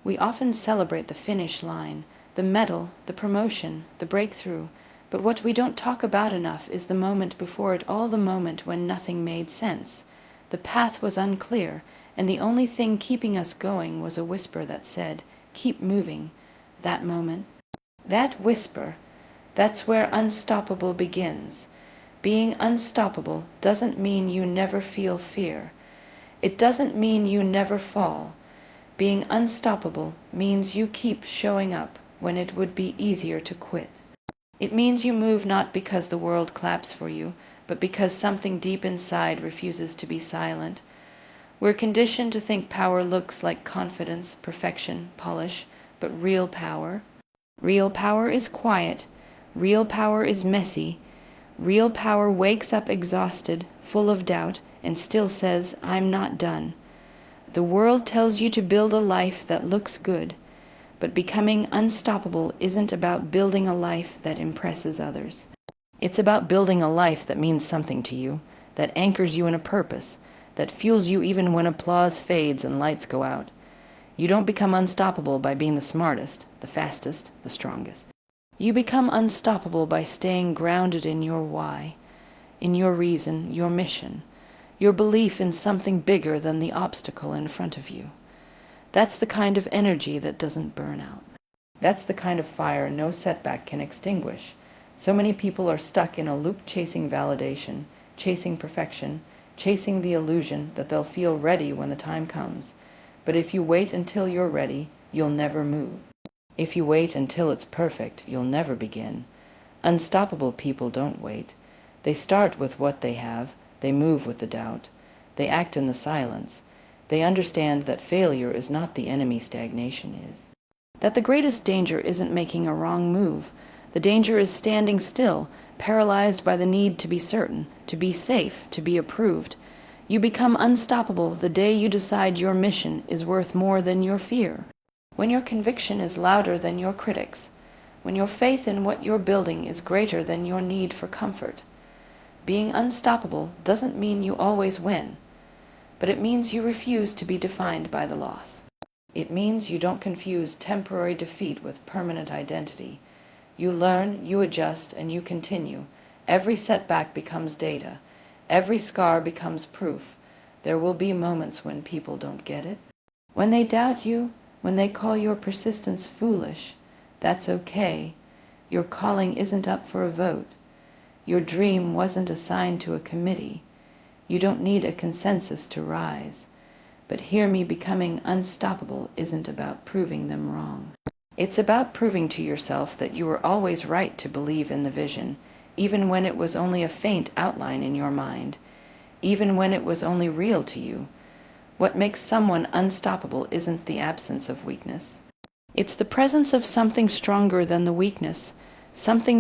We often celebrate the finish line, the medal, the promotion, the breakthrough, but what we don't talk about enough is the moment before it all, the moment when nothing made sense. The path was unclear, and the only thing keeping us going was a whisper that said, "Keep moving." That moment, that whisper, that's where unstoppable begins. Being unstoppable doesn't mean you never feel fear. It doesn't mean you never fall. Being unstoppable means you keep showing up when it would be easier to quit. It means you move not because the world claps for you, but because something deep inside refuses to be silent. We're conditioned to think power looks like confidence, perfection, polish, but real power is quiet. Real power is messy. Real power wakes up exhausted, full of doubt, and still says, "I'm not done." The world tells you to build a life that looks good, but becoming unstoppable isn't about building a life that impresses others. It's about building a life that means something to you, that anchors you in a purpose, that fuels you even when applause fades and lights go out. You don't become unstoppable by being the smartest, the fastest, the strongest. You become unstoppable by staying grounded in your why, in your reason, your mission, your belief in something bigger than the obstacle in front of you. That's the kind of energy that doesn't burn out. That's the kind of fire no setback can extinguish. So many people are stuck in a loop chasing validation, chasing perfection, chasing the illusion that they'll feel ready when the time comes. But if you wait until you're ready, you'll never move. If you wait until it's perfect, you'll never begin. Unstoppable people don't wait. They start with what they have. They move with the doubt. They act in the silence. They understand that failure is not the enemy stagnation is. That the greatest danger isn't making a wrong move. The danger is standing still, paralyzed by the need to be certain, to be safe, to be approved. You become unstoppable the day you decide your mission is worth more than your fear. When your conviction is louder than your critics. When your faith in what you're building is greater than your need for comfort. Being unstoppable doesn't mean you always win, but it means you refuse to be defined by the loss. It means you don't confuse temporary defeat with permanent identity. You learn, you adjust, and you continue. Every setback becomes data. Every scar becomes proof. There will be moments when people don't get it. When they doubt you, when they call your persistence foolish, that's okay. Your calling isn't up for a vote. Your dream wasn't assigned to a committee. You don't need a consensus to rise. But hear me, becoming unstoppable isn't about proving them wrong. It's about proving to yourself that you were always right to believe in the vision, even when it was only a faint outline in your mind, even when it was only real to you. What makes someone unstoppable isn't the absence of weakness. It's the presence of something stronger than the weakness, something